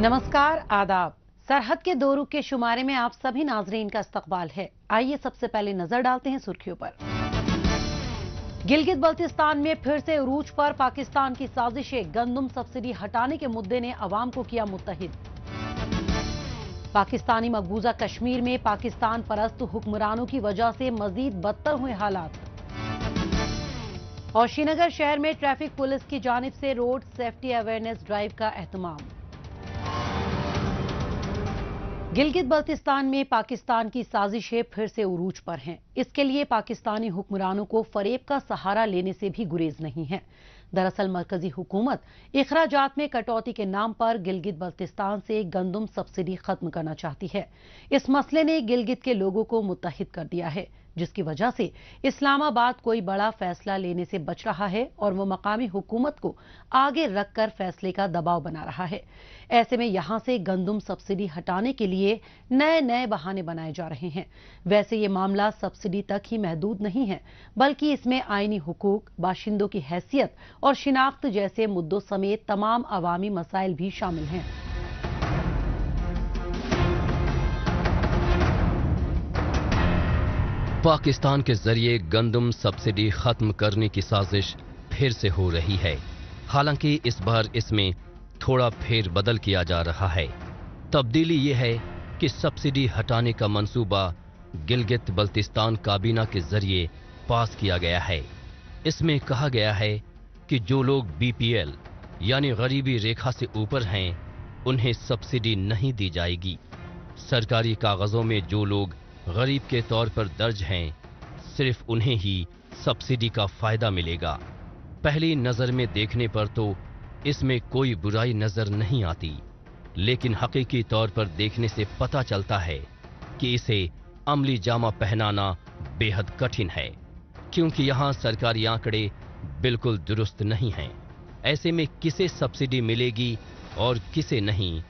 नमस्कार, आदाब। सरहद के दो रुख के शुमारे में आप सभी नाजरीन का इस्तकबाल है। आइए सबसे पहले नजर डालते हैं सुर्खियों पर। गिलगित बल्तिस्तान में फिर से उरूज पर पाकिस्तान की साजिशें। गंदम सब्सिडी हटाने के मुद्दे ने अवाम को किया मुत्तहिद। पाकिस्तानी मकबूजा कश्मीर में पाकिस्तान परस्त हुक्मरानों की वजह से मजीद बदतर हुए हालात। और श्रीनगर शहर में ट्रैफिक पुलिस की जानिब से रोड सेफ्टी अवेयरनेस ड्राइव का एहतमाम। गिलगित बल्तिस्तान में पाकिस्तान की साजिशें फिर से उरूज पर हैं। इसके लिए पाकिस्तानी हुक्मरानों को फरेब का सहारा लेने से भी गुरेज नहीं है। दरअसल मरकजी हुकूमत इखराजात में कटौती के नाम पर गिलगित बल्तिस्तान से गंदम सब्सिडी खत्म करना चाहती है। इस मसले ने गिलगित के लोगों को मुत्तहिद कर दिया है, जिसकी वजह से इस्लामाबाद कोई बड़ा फैसला लेने से बच रहा है और वो मकामी हुकूमत को आगे रखकर फैसले का दबाव बना रहा है। ऐसे में यहां से गंदम सब्सिडी हटाने के लिए नए नए बहाने बनाए जा रहे हैं। वैसे ये मामला सब्सिडी तक ही महदूद नहीं है, बल्कि इसमें आईनी हुकूक, बाशिंदों की हैसियत और शिनाख्त जैसे मुद्दों समेत तमाम अवामी मसाइल भी शामिल हैं। पाकिस्तान के जरिए गंदम सब्सिडी खत्म करने की साजिश फिर से हो रही है। हालांकि इस बार इसमें थोड़ा फेर बदल किया जा रहा है। तब्दीली ये है कि सब्सिडी हटाने का मंसूबा गिलगित बल्तिस्तान काबीना के जरिए पास किया गया है। इसमें कहा गया है कि जो लोग बीपीएल यानी गरीबी रेखा से ऊपर हैं, उन्हें सब्सिडी नहीं दी जाएगी। सरकारी कागजों में जो लोग गरीब के तौर पर दर्ज हैं, सिर्फ उन्हें ही सब्सिडी का फायदा मिलेगा। पहली नजर में देखने पर तो इसमें कोई बुराई नजर नहीं आती, लेकिन हकीकी तौर पर देखने से पता चलता है कि इसे अमली जामा पहनाना बेहद कठिन है, क्योंकि यहाँ सरकारी आंकड़े बिल्कुल दुरुस्त नहीं हैं। ऐसे में किसे सब्सिडी मिलेगी और किसे नहीं,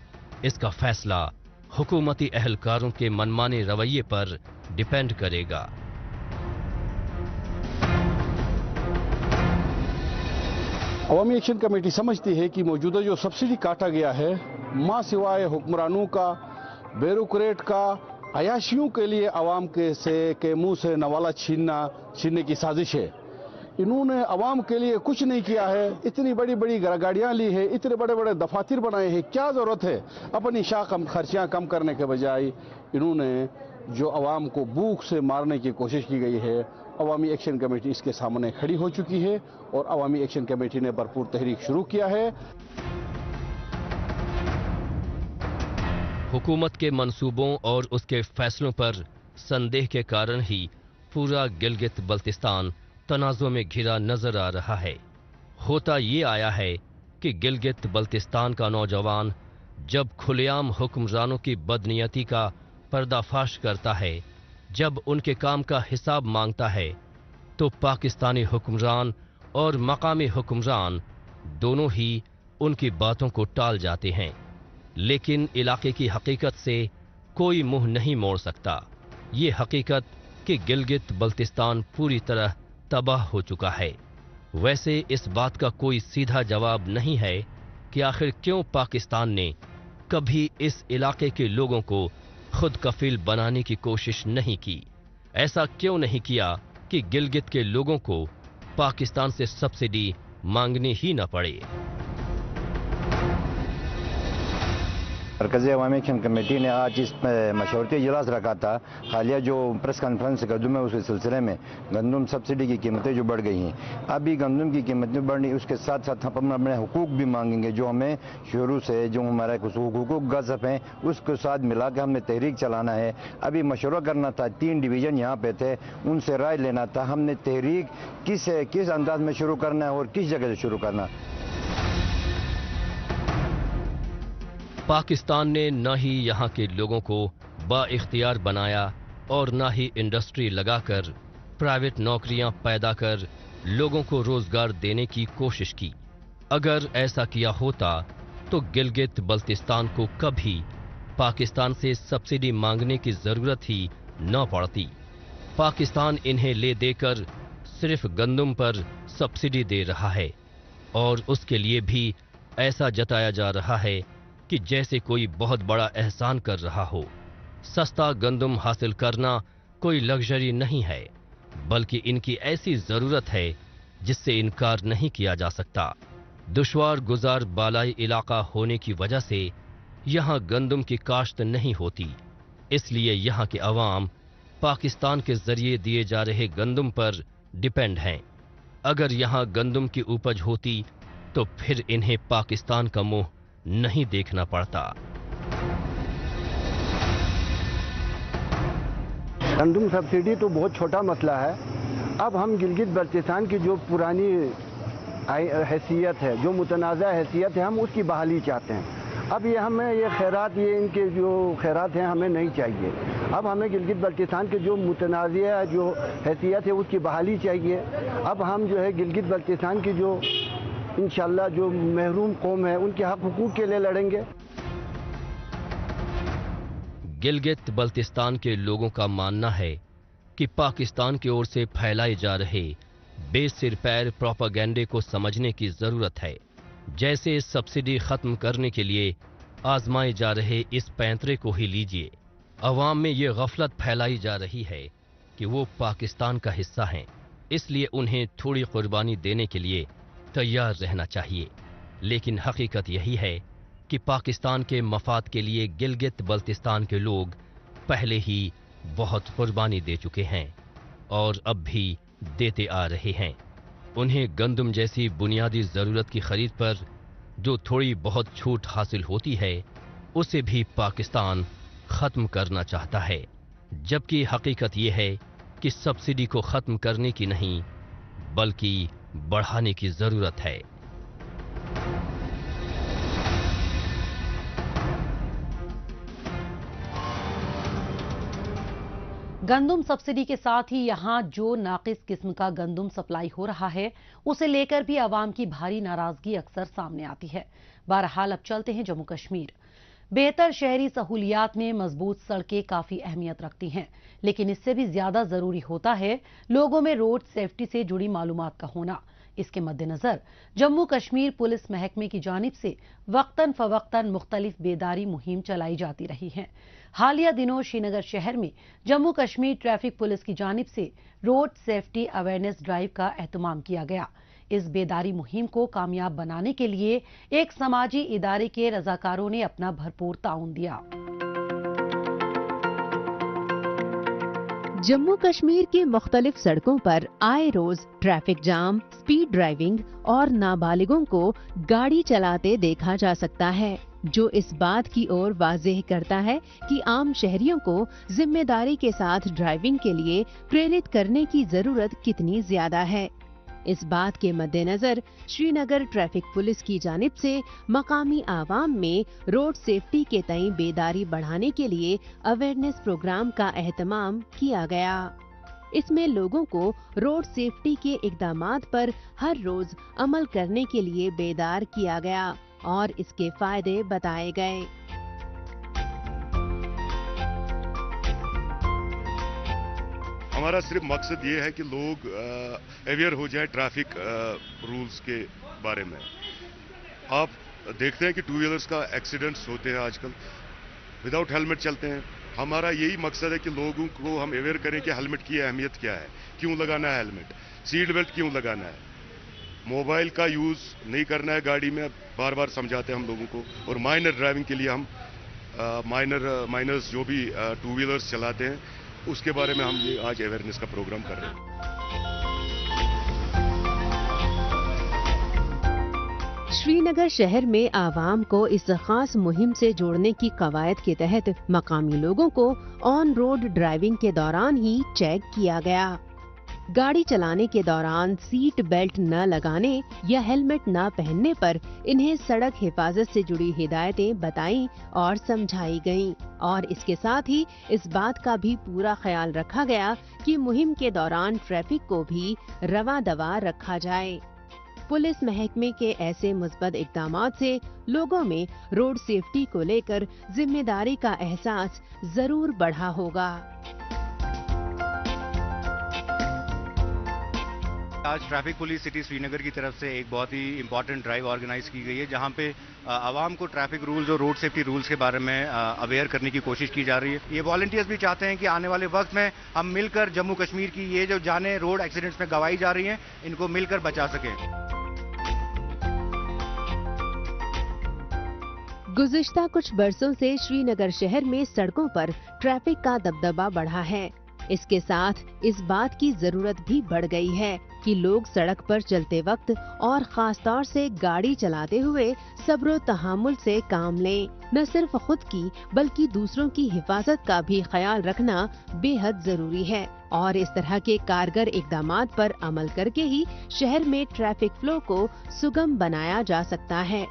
इसका फैसला हुकूमती अहलकारों के मनमाने रवैये पर डिपेंड करेगा। अवामी एक्शन कमेटी समझती है कि मौजूदा जो सब्सिडी काटा गया है, मां सिवाय हुक्मरानों का, ब्यूरोक्रेट का, अयाशियों के लिए अवाम के मुंह से नवाला छीनने की साजिश है। इन्होंने अवाम के लिए कुछ नहीं किया है। इतनी बड़ी बड़ी गाड़ियां ली है, इतने बड़े बड़े दफातर बनाए हैं, क्या जरूरत है? अपनी खर्चियां कम करने के बजाय इन्होंने जो अवाम को भूख से मारने की कोशिश की गई है, अवामी एक्शन कमेटी इसके सामने खड़ी हो चुकी है और अवामी एक्शन कमेटी ने भरपूर तहरीक शुरू किया है। हुकूमत के मंसूबों और उसके फैसलों पर संदेह के कारण ही पूरा गिलगित बल्तिस्तान तनाज़ों में घिरा नजर आ रहा है। होता ये आया है कि गिलगित बल्तिस्तान का नौजवान जब खुलेआम हुक्मरानों की बदनीयती का पर्दाफाश करता है, जब उनके काम का हिसाब मांगता है, तो पाकिस्तानी हुक्मरान और मकामी हुक्मरान दोनों ही उनकी बातों को टाल जाते हैं। लेकिन इलाके की हकीकत से कोई मुंह नहीं मोड़ सकता। ये हकीकत कि गिलगित बल्तिस्तान पूरी तरह तबाह हो चुका है। वैसे इस बात का कोई सीधा जवाब नहीं है कि आखिर क्यों पाकिस्तान ने कभी इस इलाके के लोगों को खुद कफील बनाने की कोशिश नहीं की। ऐसा क्यों नहीं किया कि गिलगित के लोगों को पाकिस्तान से सब्सिडी मांगनी ही न पड़े। मरकज़ी अवामी एक्शन कमेटी ने आज इस मशवरती इजलास रखा था। हालिया जो प्रेस कॉन्फ्रेंस गंदम है, उसके सिलसिले में गंदम सब्सिडी की कीमतें जो बढ़ गई हैं, अभी गंदम की कीमतें बढ़नी, उसके साथ साथ हम अपने हुकूक भी मांगेंगे, जो हमें शुरू से जो हमारा हुकूक गज़ब हैं उसके साथ मिला के हमने तहरीक चलाना है। अभी मशवरा करना था, 3 डिवीज़न यहाँ पे थे, उनसे राय लेना था हमने तहरीक किस अंदाज में शुरू करना है और किस जगह से शुरू करना। पाकिस्तान ने न ही यहाँ के लोगों को बाइख्तियार बनाया और न ही इंडस्ट्री लगाकर प्राइवेट नौकरियां पैदा कर लोगों को रोजगार देने की कोशिश की। अगर ऐसा किया होता तो गिलगित बल्तिस्तान को कभी पाकिस्तान से सब्सिडी मांगने की जरूरत ही न पड़ती। पाकिस्तान इन्हें ले देकर सिर्फ गंदम पर सब्सिडी दे रहा है और उसके लिए भी ऐसा जताया जा रहा है कि जैसे कोई बहुत बड़ा एहसान कर रहा हो। सस्ता गंदम हासिल करना कोई लग्जरी नहीं है, बल्कि इनकी ऐसी जरूरत है जिससे इनकार नहीं किया जा सकता। दुश्वार गुजार बालाई इलाका होने की वजह से यहाँ गंदम की काश्त नहीं होती, इसलिए यहाँ के अवाम पाकिस्तान के जरिए दिए जा रहे गंदम पर डिपेंड हैं। अगर यहाँ गंदम की उपज होती तो फिर इन्हें पाकिस्तान का मुंह नहीं देखना पड़ता। गंदम सब्सिडी तो बहुत छोटा मसला है। अब हम गिलगित बल्तिस्तान की जो पुरानी हैसियत है, जो मुतनाज़ा हैसियत है, हम उसकी बहाली चाहते हैं। अब ये हमें ये खैरात, ये इनके जो खैरात हैं हमें नहीं चाहिए। अब हमें गिलगित बल्तिस्तान के जो मुतनाज़ा जो हैसियत है उसकी बहाली चाहिए। अब हम जो है गिलगित बल्तिस्तान की जो इंशाल्लाह जो महरूम कौम है उनके हक हुकूक के लिए लड़ेंगे। गिलगित बल्तिस्तान के लोगों का मानना है कि पाकिस्तान की ओर से फैलाए जा रहे बेसिर पैर प्रोपेगेंडे को समझने की जरूरत है। जैसे सब्सिडी खत्म करने के लिए आजमाए जा रहे इस पैंतरे को ही लीजिए। अवाम में ये गफलत फैलाई जा रही है कि वो पाकिस्तान का हिस्सा हैं, इसलिए उन्हें थोड़ी कुर्बानी देने के लिए तैयार रहना चाहिए। लेकिन हकीकत यही है कि पाकिस्तान के मफाद के लिए गिलगित बल्तिस्तान के लोग पहले ही बहुत कुर्बानी दे चुके हैं और अब भी देते आ रहे हैं। उन्हें गंदम जैसी बुनियादी जरूरत की खरीद पर जो थोड़ी बहुत छूट हासिल होती है उसे भी पाकिस्तान खत्म करना चाहता है, जबकि हकीकत यह है कि सब्सिडी को खत्म करने की नहीं बल्कि बढ़ाने की जरूरत है। गंदम सब्सिडी के साथ ही यहां जो नाकिस किस्म का गंदम सप्लाई हो रहा है उसे लेकर भी आवाम की भारी नाराजगी अक्सर सामने आती है। बहरहाल अब चलते हैं जम्मू कश्मीर। बेहतर शहरी सहूलियात में मजबूत सड़कें काफी अहमियत रखती हैं, लेकिन इससे भी ज्यादा जरूरी होता है लोगों में रोड सेफ्टी से जुड़ी मालूमात का होना। इसके मद्देनजर जम्मू कश्मीर पुलिस महकमे की जानिब से वक्तन फवक्तन मुख्तलिफ बेदारी मुहिम चलाई जाती रही है। हालिया दिनों श्रीनगर शहर में जम्मू कश्मीर ट्रैफिक पुलिस की जानिब से रोड सेफ्टी अवेयरनेस ड्राइव का एहतमाम किया गया। इस बेदारी मुहिम को कामयाब बनाने के लिए एक समाजी इदारे के रजाकारों ने अपना भरपूर ताउन दिया। जम्मू कश्मीर की मुख्तलिफ सड़कों पर आए रोज ट्रैफिक जाम, स्पीड ड्राइविंग और नाबालिगों को गाड़ी चलाते देखा जा सकता है, जो इस बात की ओर वाज़ेह करता है कि आम शहरियों को जिम्मेदारी के साथ ड्राइविंग के लिए प्रेरित करने की जरूरत कितनी ज्यादा है। इस बात के मद्देनजर श्रीनगर ट्रैफिक पुलिस की जानिब से मकामी आवाम में रोड सेफ्टी के तई बेदारी बढ़ाने के लिए अवेयरनेस प्रोग्राम का एहतमाम किया गया। इसमें लोगों को रोड सेफ्टी के इक़दामात पर हर रोज अमल करने के लिए बेदार किया गया और इसके फायदे बताए गए। हमारा सिर्फ मकसद ये है कि लोग अवेयर हो जाए ट्रैफिक रूल्स के बारे में। आप देखते हैं कि टू व्हीलर्स का एक्सीडेंट्स होते हैं आजकल, विदाउट हेलमेट चलते हैं। हमारा यही मकसद है कि लोगों को हम अवेयर करें कि हेलमेट की अहमियत क्या है, क्यों लगाना है हेलमेट, सीट बेल्ट क्यों लगाना है, मोबाइल का यूज़ नहीं करना है गाड़ी में, बार बार समझाते हैं हम लोगों को। और माइनर ड्राइविंग के लिए हम माइनर्स जो भी टू व्हीलर्स चलाते हैं उसके बारे में हम ये आज अवेयरनेस का प्रोग्राम कर रहे हैं। श्रीनगर शहर में आवाम को इस खास मुहिम से जोड़ने की कवायद के तहत मकामी लोगों को ऑन रोड ड्राइविंग के दौरान ही चेक किया गया। गाड़ी चलाने के दौरान सीट बेल्ट न लगाने या हेलमेट न पहनने पर इन्हें सड़क हिफाजत से जुड़ी हिदायतें बताई और समझाई गईं और इसके साथ ही इस बात का भी पूरा ख्याल रखा गया कि मुहिम के दौरान ट्रैफिक को भी रवा दवा रखा जाए। पुलिस महकमे के ऐसे मुस्बत इक़दामात से लोगों में रोड सेफ्टी को लेकर जिम्मेदारी का एहसास जरूर बढ़ा होगा। آج ٹریفک پولیس سٹی سری نگر کی طرف سے ایک بہت ہی امپورٹنٹ ڈرائیو آرگنائز کی گئی ہے، جہاں پہ عوام کو ٹریفک رولز اور روڈ سیفٹی رولز کے بارے میں اویئر کرنے کی کوشش کی جا رہی ہے۔ یہ والنٹیئرز بھی چاہتے ہیں کہ آنے والے وقت میں ہم مل کر جموں کشمیر کی یہ جو جانیں روڈ ایکسیڈنٹس میں گنوائی جا رہی ہیں، ان کو مل کر بچا سکیں۔ گزشتہ کچھ برسوں سے شری نگر شہر میں سڑکوں پر ٹریفک کا دبدبہ بڑھا ہے۔ اس کے ساتھ اس بات کی ضرورت بھی بڑھ گئی ہے کہ لوگ سڑک پر چلتے وقت اور خاص طور سے گاڑی چلاتے ہوئے صبر و تحمل سے کام لیں۔ نہ صرف خود کی بلکہ دوسروں کی حفاظت کا بھی خیال رکھنا بے حد ضروری ہے، اور اس طرح کے کارگر اقدامات پر عمل کر کے ہی شہر میں ٹریفک فلو کو سگم بنایا جا سکتا ہے۔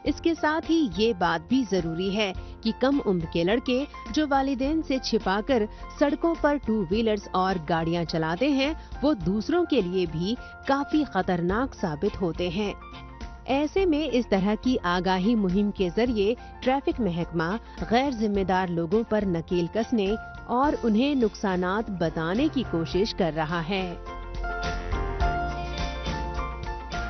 اس کے ساتھ ہی یہ بات بھی ضروری ہے کہ کم عمر کے لڑکے جو والدین سے چھپا کر سڑکوں پر 2 ویلرز اور گاڑیاں چلاتے ہیں، وہ دوسروں کے لیے بھی کافی خطرناک ثابت ہوتے ہیں۔ ایسے میں اس طرح کی آگاہی مہم کے ذریعے ٹریفک محکمہ غیر ذمہ دار لوگوں پر نکیل کسنے اور انہیں نقصانات بتانے کی کوشش کر رہا ہے۔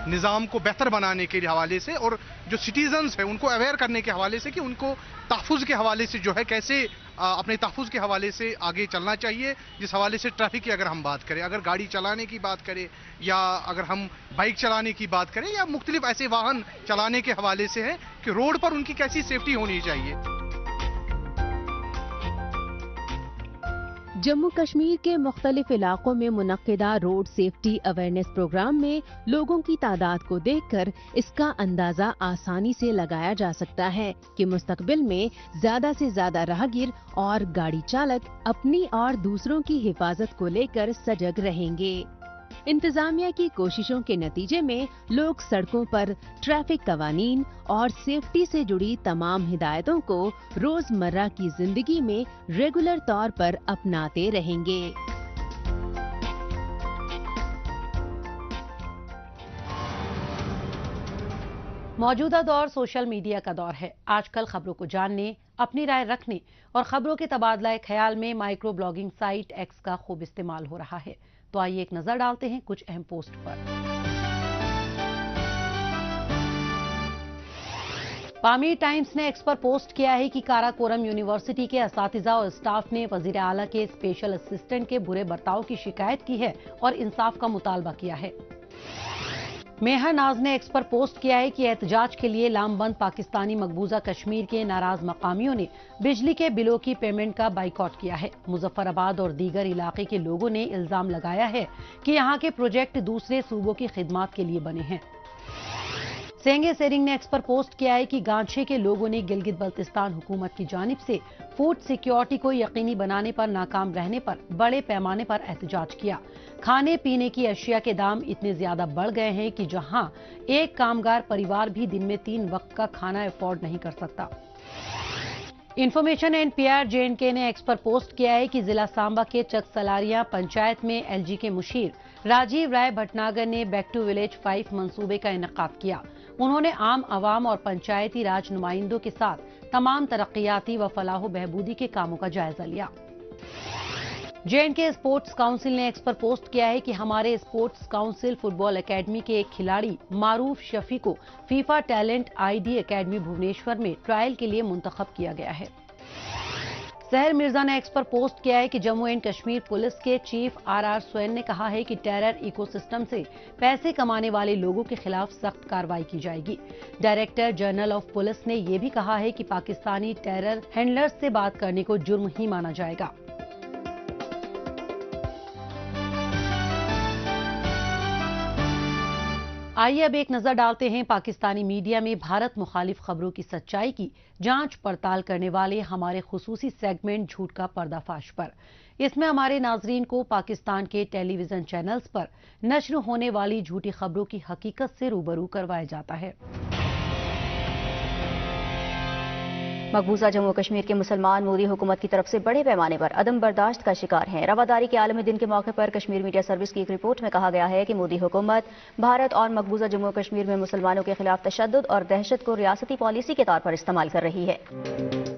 نظام کو بہتر بنانے کے حوالے سے اور جو سٹیزنز ہیں ان کو اویئر کرنے کے حوالے سے کہ ان کو تحفظ کے حوالے سے جو ہے کیسے اپنے تحفظ کے حوالے سے آگے چلنا چاہیے۔ جس حوالے سے ٹریفک کی اگر ہم بات کریں، اگر گاڑی چلانے کی بات کریں یا اگر ہم بائک چلانے کی بات کریں یا مختلف ایسے واہن چلانے کے حوالے سے ہیں کہ روڈ پر ان کی کیسی سیفٹی ہونی چاہیے۔ جموں کشمیر کے مختلف علاقوں میں منعقدہ روڈ سیفٹی اویئرنیس پروگرام میں لوگوں کی تعداد کو دیکھ کر اس کا اندازہ آسانی سے لگایا جا سکتا ہے کہ مستقبل میں زیادہ سے زیادہ راہگیر اور گاڑی چالک اپنی اور دوسروں کی حفاظت کو لے کر سجگ رہیں گے۔ انتظامیہ کی کوششوں کے نتیجے میں لوگ سڑکوں پر ٹریفک قوانین اور سیفٹی سے جڑی تمام ہدایتوں کو روزمرہ کی زندگی میں ریگولر طور پر اپناتے رہیں گے۔ موجودہ دور سوشل میڈیا کا دور ہے۔ آج کل خبروں کو جاننے، اپنی رائے رکھنے اور خبروں کے تبادلہ خیال میں مائکرو بلاگنگ سائٹ ایکس کا خوب استعمال ہو رہا ہے۔ تو آئیے ایک نظر ڈالتے ہیں کچھ اہم پوسٹ پر۔ پامیر ٹائمز نے ایکس پر پوسٹ کیا ہے کہ کاراکورم یونیورسٹی کے اساتذہ اور اسٹاف نے وزیر اعلیٰ کے اسپیشل اسسٹنٹ کے برے برتاؤ کی شکایت کی ہے اور انصاف کا مطالبہ کیا ہے۔ میہر ناز نے ایکس پر پوسٹ کیا ہے کہ احتجاج کے لیے لام بند پاکستانی مقبوضہ کشمیر کے ناراض مقامیوں نے بجلی کے بلوں کی پیمنٹ کا بائیکاٹ کیا ہے۔ مظفر آباد اور دیگر علاقے کے لوگوں نے الزام لگایا ہے کہ یہاں کے پروجیکٹ دوسرے صوبوں کی خدمات کے لیے بنے ہیں۔ سینگے سیرنگ نے ایکس پر پوسٹ کیا ہے کہ گانچھے کے لوگوں نے گلگت بلتستان حکومت کی جانب سے فوڈ سیکیورٹی کو یقینی بنانے پر ناکام رہنے پر بڑے پیمانے پر احتجاج کیا۔ کھانے پینے کی اشیاء کے دام اتنے زیادہ بڑھ گئے ہیں کہ جہاں ایک کامگار پریوار بھی دن میں 3 وقت کا کھانا افورڈ نہیں کر سکتا۔ انفارمیشن اینڈ PR J&K نے ایکس پر پوسٹ کیا ہے کہ ضلع سامبا کے چک سلاریاں پنچایت میں LG کے مشیر راجیو رائے بھٹناگر نے بیک ٹو ولیج 5 منصوبے کا انعقاد کیا۔ انہوں نے عام عوام اور پنچایتی راج نمائندوں کے ساتھ تمام ترقیاتی و فلاح و بہبودی کے کاموں کا جائزہ لیا۔ J&K اسپورٹس کاؤنسل نے ایکس پر پوسٹ کیا ہے کہ ہمارے اسپورٹس کاؤنسل فٹ بال اکیڈمی کے ایک کھلاڑی معروف شفیع کو FIFA talent ID academy Bhubaneswar میں ٹرائل کے لیے منتخب کیا گیا ہے۔ سحر مرزا نے ایکس پر پوسٹ کیا ہے کہ جموں اینڈ کشمیر پولیس کے چیف RR سوین نے کہا ہے کہ ٹیرر ایکو سسٹم سے پیسے کمانے والے لوگوں کے خلاف سخت کارروائی کی جائے گی۔ ڈائریکٹر جنرل آف پولیس نے یہ بھی کہا ہے کہ پاکستانی ٹیرر ہینڈلرز سے بات کرنے کو جرم ہی مانا جائے گا۔ آئیے اب ایک نظر ڈالتے ہیں پاکستانی میڈیا میں بھارت مخالف خبروں کی سچائی کی جانچ پڑتال کرنے والے ہمارے خصوصی سیگمنٹ جھوٹ کا پردہ فاش پر۔ اس میں ہمارے ناظرین کو پاکستان کے ٹیلی ویژن چینلز پر نشر ہونے والی جھوٹی خبروں کی حقیقت سے روبرو کروایا جاتا ہے۔ مقبوضہ جموں کشمیر کے مسلمان مودی حکومت کی طرف سے بڑے پیمانے پر عدم برداشت کا شکار ہیں۔ رواداری کے عالمی دن کے موقع پر کشمیر میڈیا سروس کی ایک رپورٹ میں کہا گیا ہے کہ مودی حکومت بھارت اور مقبوضہ جموں کشمیر میں مسلمانوں کے خلاف تشدد اور دہشت کو ریاستی پالیسی کے طور پر استعمال کر رہی ہے۔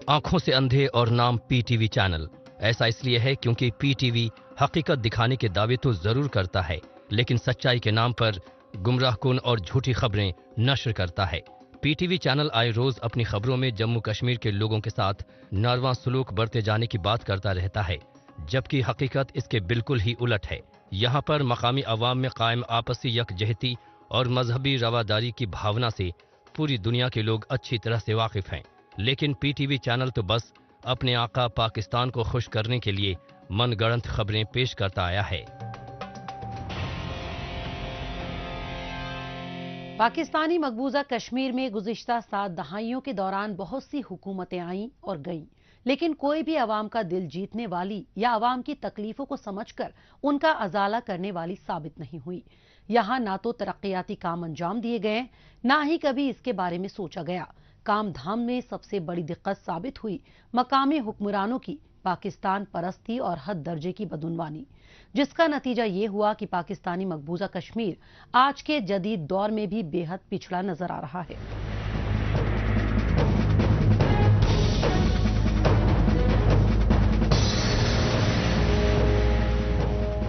آنکھوں سے اندھے اور نام PTV چینل۔ ایسا اس لیے ہے کیونکہ PTV حقیقت دکھانے کے دعوے تو ضرور کرتا ہے लेकिन सच्चाई के नाम पर गुमराहकुन और झूठी खबरें नशर करता है। पीटीवी चैनल आए रोज अपनी खबरों में जम्मू कश्मीर के लोगों के साथ नारवा सलूक बरते जाने की बात करता रहता है, जबकि हकीकत इसके बिल्कुल ही उलट है। यहाँ पर मकामी अवाम में कायम आपसी यकजहती और मजहबी रवादारी की भावना से पूरी दुनिया के लोग अच्छी तरह से वाकिफ हैं, लेकिन पीटीवी चैनल तो बस अपने आका पाकिस्तान को खुश करने के लिए मनगढ़ंत खबरें पेश करता आया है। पाकिस्तानी मकबूजा कश्मीर में गुज़िश्ता 7 दहाइयों के दौरान बहुत सी हुकूमतें आईं और गईं, लेकिन कोई भी अवाम का दिल जीतने वाली या अवाम की तकलीफों को समझकर उनका अजाला करने वाली साबित नहीं हुई। यहाँ ना तो तरक्याती काम अंजाम दिए गए, ना ही कभी इसके बारे में सोचा गया। काम धाम में सबसे बड़ी दिक्कत साबित हुई मकामी हुक्मरानों की पाकिस्तान परस्ती और हद दर्जे की बदउनवानी, जिसका नतीजा ये हुआ कि पाकिस्तानी मकबूजा कश्मीर आज के जदीद दौर में भी बेहद पिछड़ा नजर आ रहा है।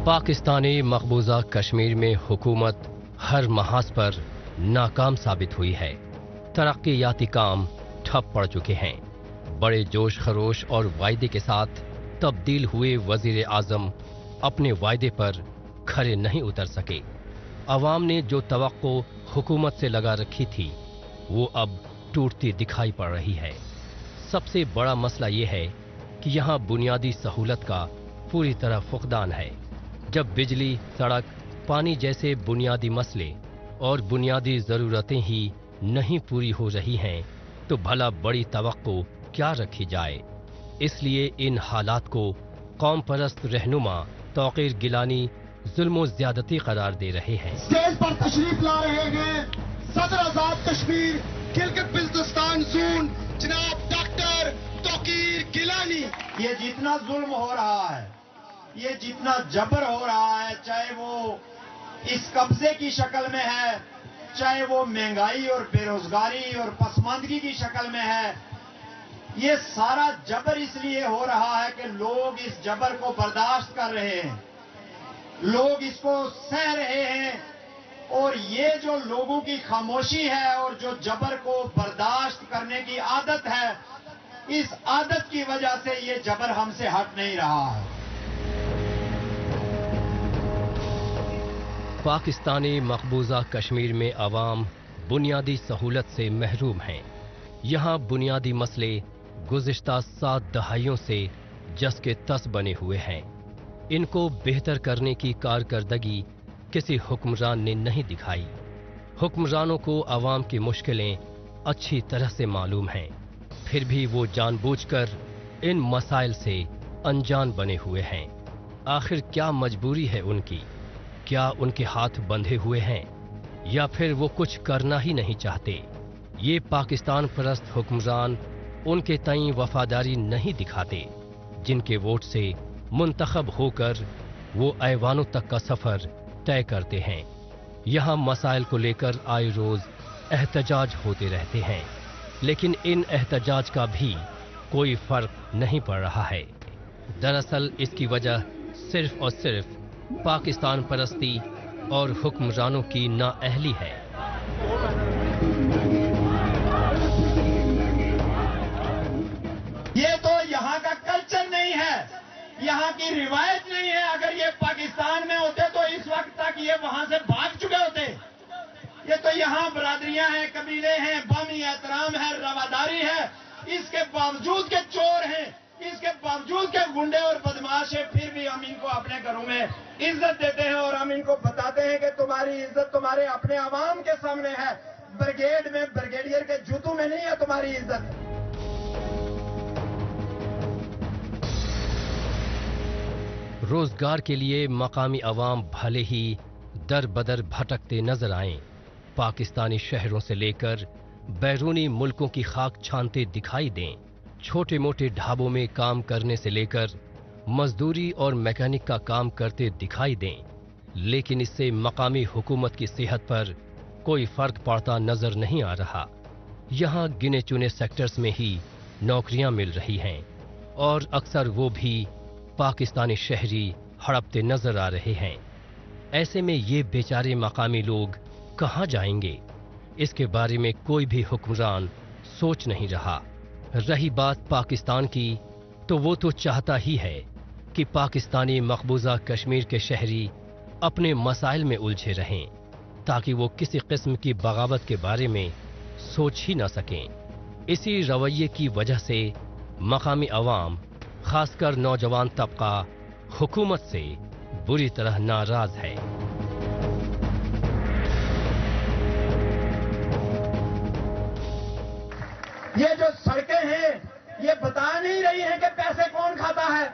पाकिस्तानी मकबूजा कश्मीर में हुकूमत हर महाज पर नाकाम साबित हुई है। तरक्याती काम ठप पड़ चुके हैं। बड़े जोश खरोश और वायदे के साथ तब्दील हुए वजीर आजम अपने वायदे पर खरे नहीं उतर सके। अवाम ने जो तवक्को हुकूमत से लगा रखी थी वो अब टूटती दिखाई पड़ रही है। सबसे बड़ा मसला ये है कि यहाँ बुनियादी सहूलत का पूरी तरह फुकदान है। जब बिजली, सड़क, पानी जैसे बुनियादी मसले और बुनियादी ज़रूरतें ही नहीं पूरी हो रही हैं, तो भला बड़ी तवक्को क्या रखी जाए। इसलिए इन हालात को कौम परस्त रहनुमा तौकीर गिलानी जुल्म ज्यादती करार दे रहे हैं। स्टेज पर तशरीफ ला रहे हैं सदर आजाद कश्मीर गिलगित बिल्तिस्तान जोन जनाब डॉक्टर तौकीर गिलानी। ये जितना जुल्म हो रहा है, ये जितना जबर हो रहा है, चाहे वो इस कब्जे की शक्ल में है, चाहे वो महंगाई और बेरोजगारी और पसमानदगी की शक्ल में है, ये सारा जबर इसलिए हो रहा है कि लोग इस जबर को बर्दाश्त कर रहे हैं, लोग इसको सह रहे हैं। और ये जो लोगों की खामोशी है और जो जबर को बर्दाश्त करने की आदत है, इस आदत की वजह से ये जबर हमसे हट नहीं रहा है। पाकिस्तानी मकबूजा कश्मीर में अवाम बुनियादी सहूलत से महरूम हैं। यहाँ बुनियादी मसले गुज़िश्ता 7 दहाइयों से जस के तस बने हुए हैं। इनको बेहतर करने की कारकर्दगी किसी हुक्मरान ने नहीं दिखाई। हुक्मरानों को अवाम की मुश्किलें अच्छी तरह से मालूम हैं, फिर भी वो जानबूझकर इन मसाइल से अनजान बने हुए हैं। आखिर क्या मजबूरी है उनकी? क्या उनके हाथ बंधे हुए हैं या फिर वो कुछ करना ही नहीं चाहते? ये पाकिस्तान परस्त हुक्मरान उनके तईं वफादारी नहीं दिखाते, जिनके वोट से मुंतखब होकर वो ऐवानों तक का सफर तय करते हैं। यहाँ मसाइल को लेकर आए रोज एहतजाज होते रहते हैं, लेकिन इन एहतजाज का भी कोई फर्क नहीं पड़ रहा है। दरअसल इसकी वजह सिर्फ और सिर्फ पाकिस्तान परस्ती और हुक्मरानों की नाअहली है। ये तो यहाँ का कल्चर नहीं है, यहाँ की रिवायत नहीं है। अगर ये पाकिस्तान में होते तो इस वक्त तक ये वहां से भाग चुके होते। ये तो यहाँ बरादरियां हैं, कबीले हैं, बामी एहतराम है, रवादारी है। इसके बावजूद के चोर हैं, इसके बावजूद के गुंडे और बदमाश हैं, फिर भी हम इनको अपने घरों में इज्जत देते हैं और हम इनको बताते हैं कि तुम्हारी इज्जत तुम्हारे अपने आवाम के सामने है। ब्रिगेड में ब्रिगेडियर के जूतों में नहीं है तुम्हारी इज्जत। रोजगार के लिए मकामी अवाम भले ही दर बदर भटकते नजर आएं, पाकिस्तानी शहरों से लेकर बैरूनी मुल्कों की खाक छानते दिखाई दें, छोटे मोटे ढाबों में काम करने से लेकर मजदूरी और मैकेनिक का काम करते दिखाई दें, लेकिन इससे मकामी हुकूमत की सेहत पर कोई फर्क पड़ता नजर नहीं आ रहा। यहाँ गिने चुने सेक्टर्स में ही नौकरियां मिल रही हैं और अक्सर वो भी पाकिस्तानी शहरी हड़पते नजर आ रहे हैं। ऐसे में ये बेचारे मकामी लोग कहां जाएंगे, इसके बारे में कोई भी हुक्मरान सोच नहीं रहा। रही बात पाकिस्तान की, तो वो तो चाहता ही है कि पाकिस्तानी मकबूजा कश्मीर के शहरी अपने मसाइल में उलझे रहें, ताकि वो किसी किस्म की बगावत के बारे में सोच ही न सकें। इसी रवैये की वजह से मकामी अवाम, खासकर नौजवान तबका, हुकूमत से बुरी तरह नाराज है। ये जो सड़कें हैं, ये बता नहीं रही हैं कि पैसे कौन खाता है।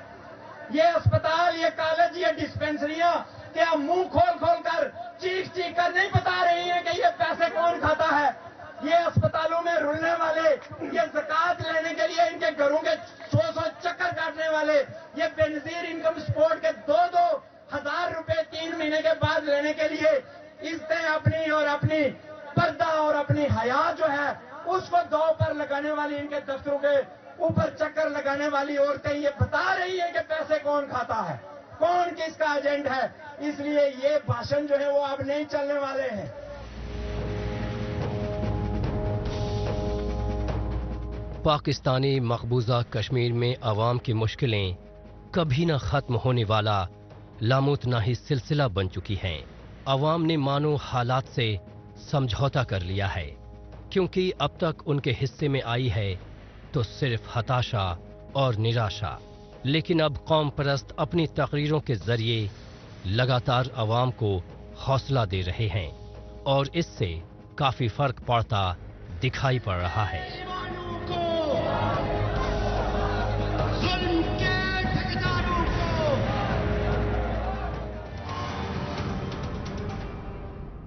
ये अस्पताल, ये कॉलेज, ये डिस्पेंसरियां क्या मुंह खोल खोल कर, चीख चीख कर नहीं बता रही हैं कि ये पैसे कौन खाता है। ये अस्पतालों में रुलने वाले, ये ज़कात लेने के लिए इनके घरों के 100 चक्कर काटने वाले, ये बेनजीर इनकम सपोर्ट के 2-2 हजार रुपए 3 महीने के बाद लेने के लिए इज्जतें अपनी और अपनी पर्दा और अपनी हया जो है उसको दांव पर लगाने वाली, इनके दफ्तरों के ऊपर चक्कर लगाने वाली औरतें ये बता रही है कि पैसे कौन खाता है, कौन किसका एजेंट है। इसलिए ये भाषण जो है वो अब नहीं चलने वाले हैं। पाकिस्तानी मकबूजा कश्मीर में अवाम की मुश्किलें कभी न खत्म होने वाला लामुतनाही सिलसिला बन चुकी हैं। अवाम ने मानो हालात से समझौता कर लिया है, क्योंकि अब तक उनके हिस्से में आई है तो सिर्फ हताशा और निराशा। लेकिन अब कौम परस्त अपनी तकरीरों के जरिए लगातार अवाम को हौसला दे रहे हैं और इससे काफी फर्क पड़ता दिखाई पड़ रहा है।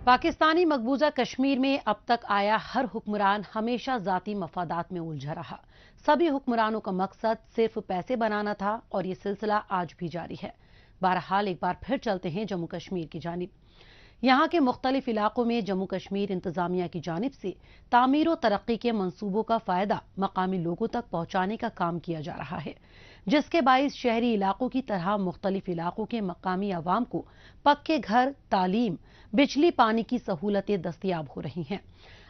पाकिस्तानी मकबूजा कश्मीर में अब तक आया हर हुक्मरान हमेशा जाती मफादात में उलझा रहा। सभी हुक्मरानों का मकसद सिर्फ पैसे बनाना था और ये सिलसिला आज भी जारी है। बहरहाल एक बार फिर चलते हैं जम्मू कश्मीर की जानिब। यहाँ के मुख्तलिफ इलाकों में जम्मू कश्मीर इंतजामिया की जानिब से तामीर और तरक्की के मंसूबों का फायदा मकामी लोगों तक पहुँचाने का काम किया जा रहा है, जिसके बाइस शहरी इलाकों की तरह मुख्तलिफ इलाकों के मकामी अवाम को पक्के घर, तालीम, बिजली, पानी की सहूलतें दस्तयाब हो रही हैं।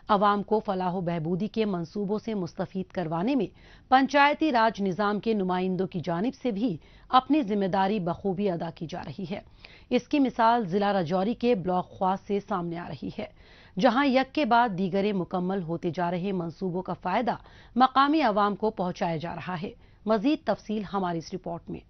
अवाम को फलाह बहबूदी के मंसूबों से मुस्तफीद करवाने में पंचायती राज निज़ाम के नुमाइंदों की जानिब से भी अपनी जिम्मेदारी बखूबी अदा की जा रही है। इसकी मिसाल जिला राजौरी के ब्लॉक ख्वास से सामने आ रही है, जहां यक के बाद दीगरे मुकम्मल होते जा रहे मंसूबों का फायदा मकामी अवाम को पहुंचाया जा रहा है। मजीद तफसील हमारी इस रिपोर्ट में।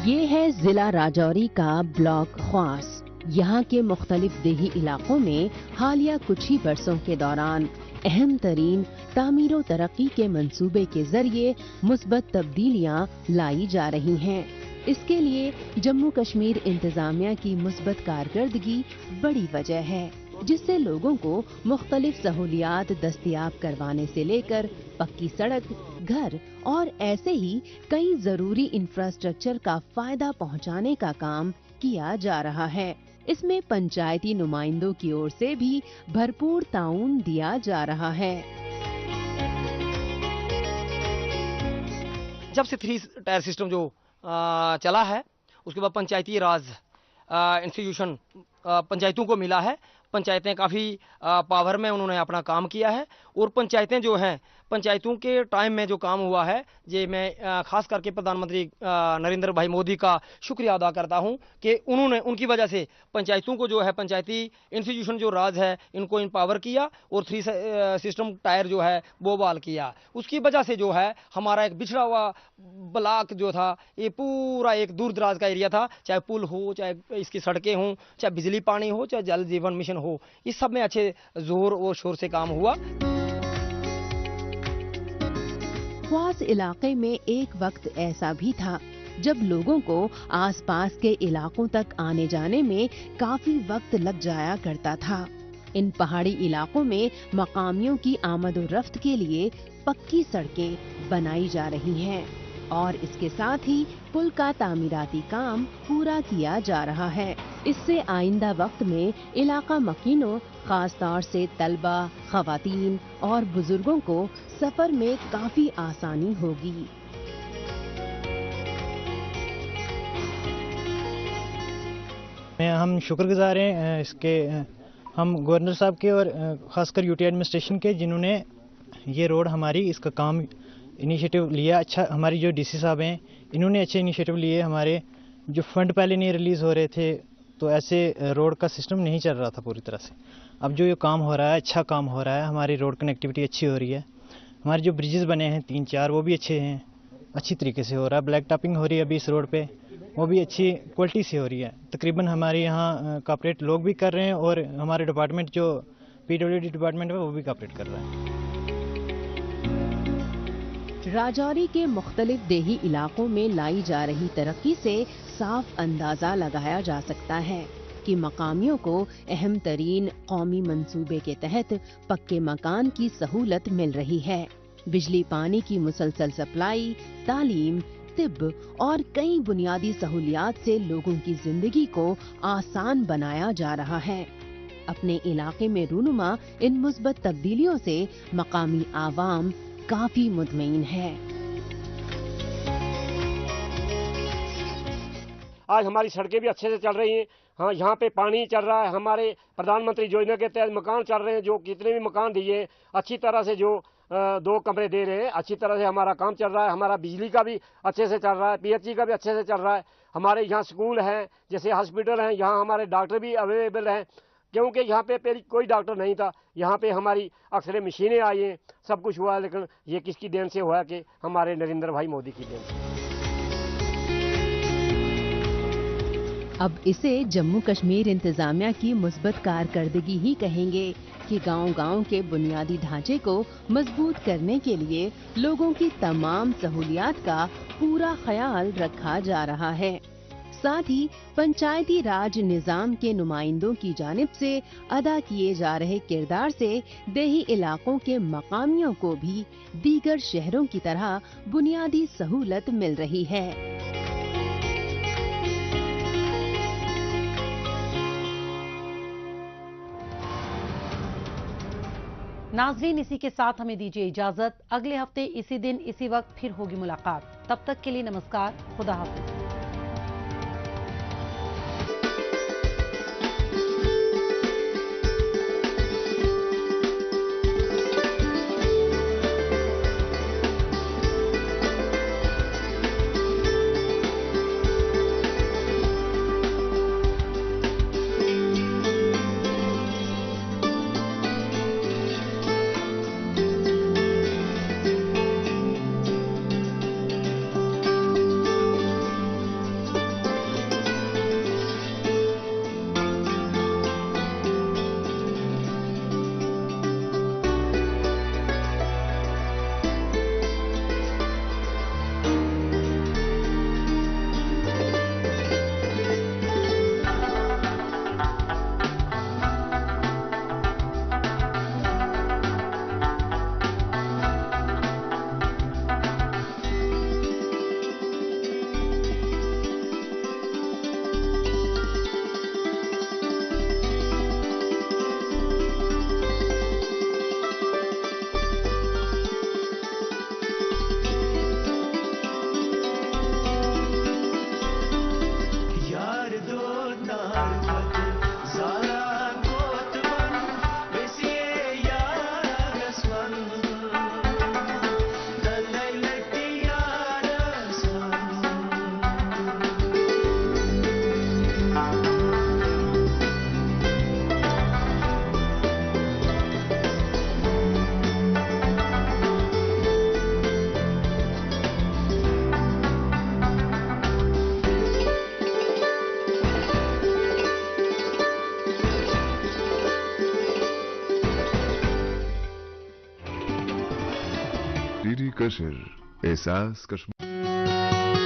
ये है जिला राजौरी का ब्लॉक ख्वास। यहाँ के मुख्तलिफ देही इलाकों में हालिया कुछ ही बरसों के दौरान अहम तरीन तामीर तरक्की के मंसूबे के जरिए मुस्बत तब्दीलियाँ लाई जा रही हैं। इसके लिए जम्मू कश्मीर इंतजामिया की मुस्बत कारकर्दगी बड़ी वजह है, जिससे लोगों को मुख्तलिफ सहूलियात दस्तयाब करवाने से लेकर पक्की सड़क, घर और ऐसे ही कई जरूरी इंफ्रास्ट्रक्चर का फायदा पहुंचाने का काम किया जा रहा है। इसमें पंचायती नुमाइंदों की ओर से भी भरपूर ताउन दिया जा रहा है। जब से 3 टायर सिस्टम जो चला है, उसके बाद पंचायती राज इंस्टीट्यूशन पंचायतों को मिला है। पंचायतें काफ़ी पावर में उन्होंने अपना काम किया है और पंचायतें जो हैं, पंचायतों के टाइम में जो काम हुआ है, ये मैं खास करके प्रधानमंत्री नरेंद्र भाई मोदी का शुक्रिया अदा करता हूं कि उन्होंने, उनकी वजह से पंचायतों को जो है, पंचायती इंस्टीट्यूशन जो राज है, इनको इम्पावर किया और 3 सिस्टम टायर जो है वो बहाल किया। उसकी वजह से जो है हमारा एक बिछड़ा हुआ ब्लॉक जो था, ये पूरा एक दूर दराज का एरिया था, चाहे पुल हो, चाहे इसकी सड़कें हों, चाहे बिजली पानी हो, चाहे जल जीवन मिशन हो, इस सब में अच्छे जोर और शोर से काम हुआ। ख्वास इलाके में एक वक्त ऐसा भी था जब लोगों को आसपास के इलाकों तक आने जाने में काफी वक्त लग जाया करता था। इन पहाड़ी इलाकों में मकामियों की आमद और रफ्त के लिए पक्की सड़कें बनाई जा रही हैं और इसके साथ ही पुल का तामीराती काम पूरा किया जा रहा है। इससे आइंदा वक्त में इलाका मकीनों, खास तौर से तलबा, खवातीन और बुजुर्गों को सफर में काफी आसानी होगी। ہم شکر گزار ہیں اس کے ہم گورنر صاحب کے اور خاص کر UT ایڈمنسٹریشن کے، جنہوں نے یہ روڈ ہماری اس کا کام انیشیٹو لیا. اچھا ہماری جو DC صاحب ہیں انہوں نے اچھے انیشیٹو لیے. ہمارے جو فنڈ پہلے نہیں ریلیز ہو رہے تھے تو ایسے روڈ کا سسٹم نہیں چل رہا تھا پوری طرح سے. اب جو یہ کام ہو رہا ہے اچھا کام ہو رہا ہے. ہماری روڈ کنیکٹیوٹی اچھی ہو رہی ہے. ہمارے جو بریجز بنے ہیں 3-4 وہ بھی اچھے ہیں، اچھی طریقے سے ہو رہا ہے. بلیک ٹاپنگ ہو رہی ہے ابھی اس روڈ پہ، وہ بھی اچھی کوالٹی سے ہو رہی ہے. تقریباً ہمارے یہاں کاپریٹ لوگ بھی کر رہے ہیں اور ہمارے ڈپارٹمنٹ جو PWD ڈپارٹمنٹ ہے وہ بھی کاپریٹ کر رہا ہے. راجوری کے مختلف دیہی علاقوں میں لائی جا رہی ترقی سے صاف اندازہ لگایا جا سکتا ہے کہ مقامیوں کو اہم ترین قومی منصوبے کے تحت پکے مکان کی سہولت مل رہی ہے. بجلی پانی کی مسلسل سپلائی، تعلیم، طب اور کئی بنیادی سہولیات سے لوگوں کی زندگی کو آسان بنایا جا رہا ہے. اپنے علاقے میں رونما ان مثبت تبدیلیوں سے مقامی عوام کافی مطمئن ہے. آج ہماری سڑکیں بھی اچھے سے چل رہی ہیں. ہاں یہاں پہ پانی چل رہا ہے. ہمارے پردھان منتری یوجنا کے تحت مکان چل رہے ہیں. جو کتنے بھی مکان دیے اچھی طرح سے، جو 2 کمرے دے رہے ہیں، اچھی طرح سے ہمارا کام چل رہا ہے. ہمارا بجلی کا بھی اچھے سے چل رہا ہے، PHE کا بھی اچھے سے چل رہا ہے. ہمارے یہاں سکول ہیں، جیسے ہاسپٹل ہیں، یہاں ہمارے ڈاکٹر بھی اویلیبل ہیں، کیونکہ یہاں پہ پہلے کوئی ڈاکٹر نہیں تھا. یہاں پہ ہماری اکثر مشینیں آئی ہیں، سب کچھ ہوا ہے. لیکن یہ کس کی دین سے ہوا ہے؟ کہ ہمارے نریندر بھائی مودی کی دین سے. اب اسے جموں کشمیر انتظامیہ کی مثبت کارکردگی ہی کہیں گے کہ گاؤں گاؤں کے بنیادی ڈھانچے کو مضبوط کرنے کے لیے لوگوں کی تمام سہولیات کا پورا خیال رکھا جا رہا ہے. ساتھ ہی پنچایتی راج نظام کے نمائندوں کی جانب سے ادا کیے جا رہے کردار سے دیہی علاقوں کے مقامیوں کو بھی دیگر شہروں کی طرح بنیادی سہولت مل رہی ہے. ناظرین، اسی کے ساتھ ہمیں دیجیے اجازت. اگلے ہفتے اسی دن اسی وقت پھر ہوگی ملاقات. تب تک کے لیے نمسکار، خدا حافظ. DD Kashmir, Ehsaas Kashmir.